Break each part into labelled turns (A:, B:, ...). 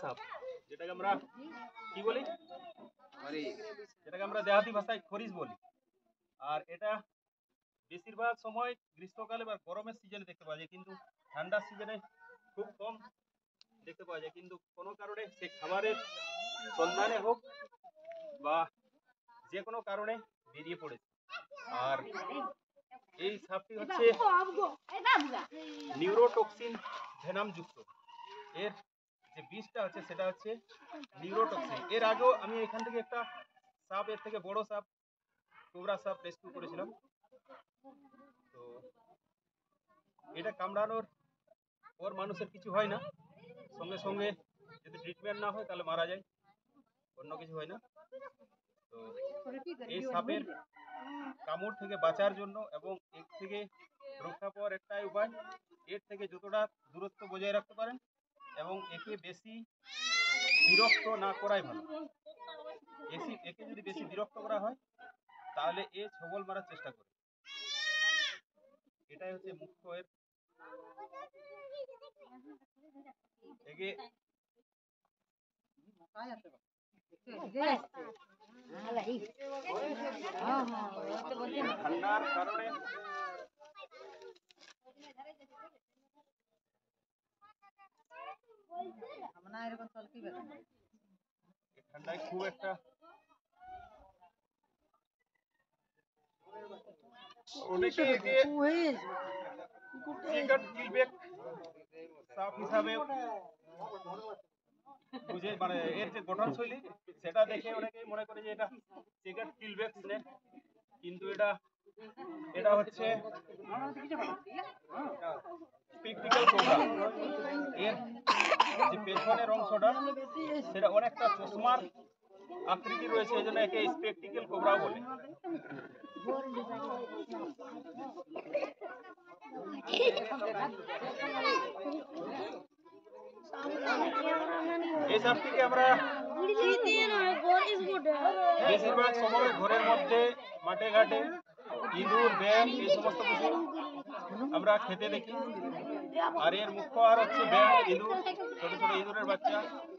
A: সাপ, যেটাকে আমরা কি বলি, যেটাকে আমরা দেহাতি ভাষায় খরিস বলি। আর এটা বেশিরভাগ সময় গ্রীষ্মকালে বা গরমের সিজনে দেখতে পাওয়া যায়, কিন্তু ঠান্ডার সিজনে খুব কম দেখতে পাওয়া যায়। কিন্তু কোনো কারণে সে খাবারের সন্ধানে হোক বা যে কোনো কারণে বেরিয়ে পড়েছে। আর এই সাপটি হচ্ছে নিউরোটক্সিন ভেনাম যুক্ত। এর যে বিষটা আছে সেটা হচ্ছে নিউরোটক্সিন। এর আগেও আমি এখান থেকে একটা সাপ, এর থেকে বড় সাপ, কোবরা সাপ রেস্কিউ করেছিলাম। তো এটা কামড়ানোর পর মানুষের কিছু হয় না, সঙ্গে সঙ্গে যদি ট্রিটমেন্ট না হয় তাহলে মারা যায়, অন্য কিছু হয় না। তো এই সাপের কামড় থেকে বাঁচার জন্য এবং এর থেকে রক্ষা পাওয়ার একটাই উপায়, এর থেকে যতটা দূরত্ব বজায় রাখতে পারেন এবং একে বেশি বিরক্ত না করাই ভালো। একে যদি বেশি বিরক্ত করা হয় তাহলে এ ছবল মারার চেষ্টা করে। এটাই হচ্ছে মুখ্য এর। একে ঠান্ডার কারণে ঠান্ডায় খুব একটা অনেকে একে সাপ হিসাবে বুঝে, মানে এর যে গঠন শৈলী সেটা দেখে অনেকেই মনে করে যে এটা চিকেন কিলবেক স্নেক, কিন্তু এটা হচ্ছে স্পেকটিক্যাল কোবরা। এর যে পেছনের অংশটা সেটা অনেকটা চশমার আকৃতি রয়েছে, এই জন্য একে স্পেকটিক্যাল কোবরা বলে। এই সাপটিকে আমরা বেশিরভাগ সময় ঘরের মধ্যে, মাঠে ঘাটে, ইঁদুর, ব্যাঙ, এই সমস্ত কিছু আমরা খেতে দেখি। আর এর মুখ্য আহার হচ্ছে ব্যাঙ, ইঁদুর, ছোট ছোট ইঁদুরের বাচ্চা,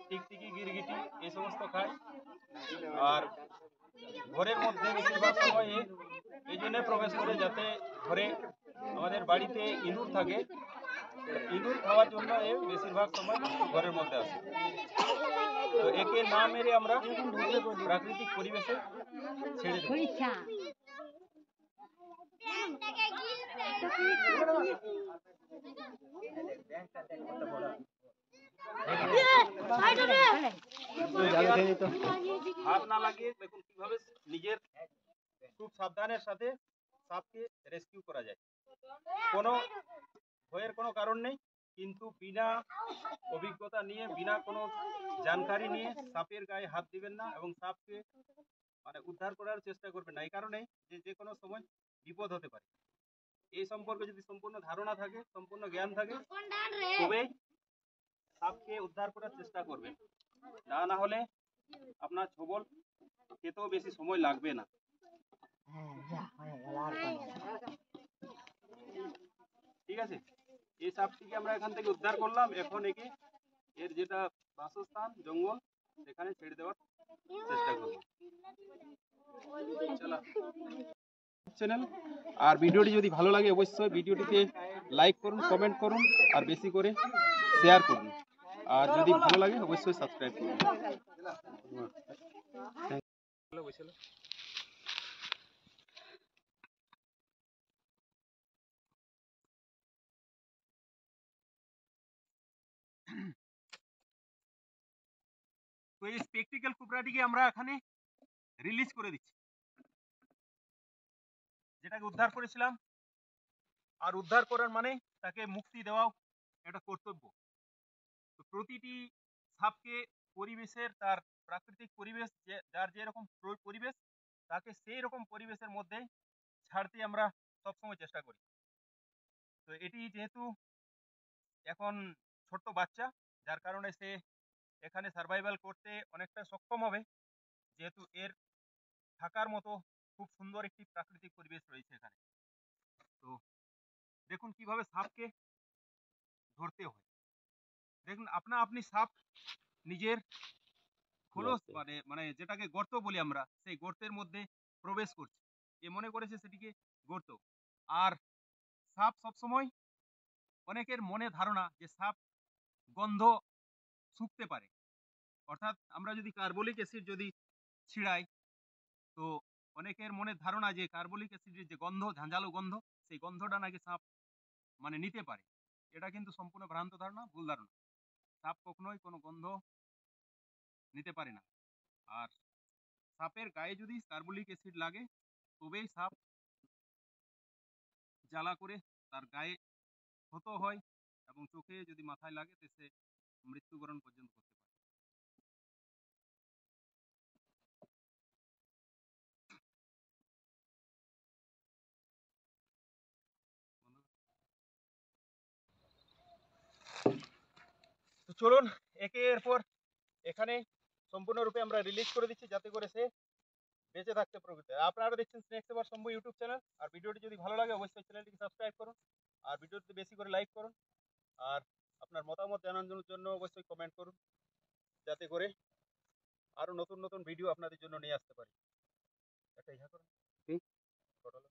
A: টিকটিকি, গিরগিটি, এই সমস্ত খায়। আর ঘরের মধ্যে বেশিরভাগ সময় এই জন্য প্রবেশ করে যাতে ঘরে, আমাদের বাড়িতে ইঁদুর থাকে, ইঁদুর খাওয়ার জন্য এ বেশিরভাগ সময় ঘরের মধ্যে আসে। তো একে না মেরে আমরা প্রাকৃতিক পরিবেশে ছেড়ে দেব। হাত না লাগিয়ে দেখুন কিভাবে নিজের খুব সাবধানের সাথে সাপকে রেস্কিউ করা যায়। কোনো ভয়ের কোনো কারণ নেই, কিন্তু বিনা অভিজ্ঞতা নিয়ে, বিনা কোনো জানকারি নিয়ে সাপের গায়ে হাত দিবেন না এবং সাপকে মানে উদ্ধার করার চেষ্টা করবেন না। এই কারণে যে কোনো সময় বিপদ হতে পারে। এই সম্পর্কে যদি সম্পূর্ণ ধারণা থাকে, সম্পূর্ণ জ্ঞান থাকে, তবেই সাপকে উদ্ধার করার চেষ্টা করবেন। না হলে আপনার ছবল খেতেও বেশি সময় লাগবে না। ঠিক আছে, এই সাপটিকে আমরা এখান থেকে উদ্ধার করলাম। এখন একে এর যেটা বাসস্থান জঙ্গল সেখানে ছেড়ে দেওয়ার চেষ্টা করব। চ্যানেল আর ভিডিওটি যদি ভালো লাগে অবশ্যই ভিডিওটিতে লাইক করুন, কমেন্ট করুন আর বেশি করে শেয়ার করুন। আর যদি ভালো লাগে অবশ্যই সাবস্ক্রাইব করুন। তো এই স্পেকটিক্যাল কোবরাটিকে আমরা এখানে রিলিজ করে দিচ্ছি, যেটাকে উদ্ধার করেছিলাম। আর উদ্ধার করার মানে তাকে মুক্তি দেওয়াও একটা কর্তব্য। তো প্রতিটি সাপকে পরিবেশের, তার প্রাকৃতিক পরিবেশ, যার যেরকম পরিবেশ, তাকে সেই রকম পরিবেশের মধ্যে ছাড়তে আমরা সবসময় চেষ্টা করি। তো এটি যেহেতু এখন ছোট্ট বাচ্চা, যার কারণে সে এখানে সার্ভাইভাল করতে অনেকটা সক্ষম হবে, যেহেতু এর থাকার মতো খুব সুন্দর একটি প্রাকৃতিক পরিবেশ রয়েছে এখানে। তো দেখুন কিভাবে সাপকে ধরতে হয়। দেখুন আপনি সাপ নিজের খোলস
B: গর্তে।
A: মানে মানে যেটাকে গর্ত বলি আমরা, সেই গর্তের মধ্যে প্রবেশ করছে। এ মনে করেছে সেটিকে গর্ত। আর সাপ সবসময় অনেকের মনে ধারণা যে সাপ গন্ধ শুঁকতে পারে। অর্থাৎ আমরা যদি কার্বলিক অ্যাসিড যদি ছিড়াই, তো অনেকের মনের ধারণা যে কার্বলিক অ্যাসিডের যে গন্ধ, ঝাঁঝালো গন্ধ, সেই গন্ধটা নাকি সাপ মানে নিতে পারে। এটা কিন্তু সম্পূর্ণ ভ্রান্ত ধারণা, ভুল ধারণা। সাপ কখনোই কোনো গন্ধ নিতে পারে না। আর সাপের গায়ে যদি কার্বলিক অ্যাসিড লাগে, তবেই সাপ জ্বালা করে তার গায়ে ক্ষত হয় এবং চোখে যদি মাথায় লাগে তো সে মৃত্যুবরণ পর্যন্ত করতে পারে। তো চলুন একের পর এখানে সম্পূর্ণরূপে আমরা রিলিজ করে দিচ্ছি, যাতে করে সে বেঁচে থাকতে প্রকৃতি। আপনারা দেখছেন স্নেক সেভার শম্ভু ইউটিউব চ্যানেল। আর ভিডিওটি যদি ভালো লাগে অবশ্যই চ্যানেলটিকে সাবস্ক্রাইব করুন, আর ভিডিওটি বেশি করে লাইক করুন, আর আপনার মতামত জানানোর জন্য অবশ্যই কমেন্ট করুন, যাতে করে আরো নতুন নতুন ভিডিও আপনাদের জন্য নিয়ে আসতে পারি। একটা ইহা করুন, টোটাল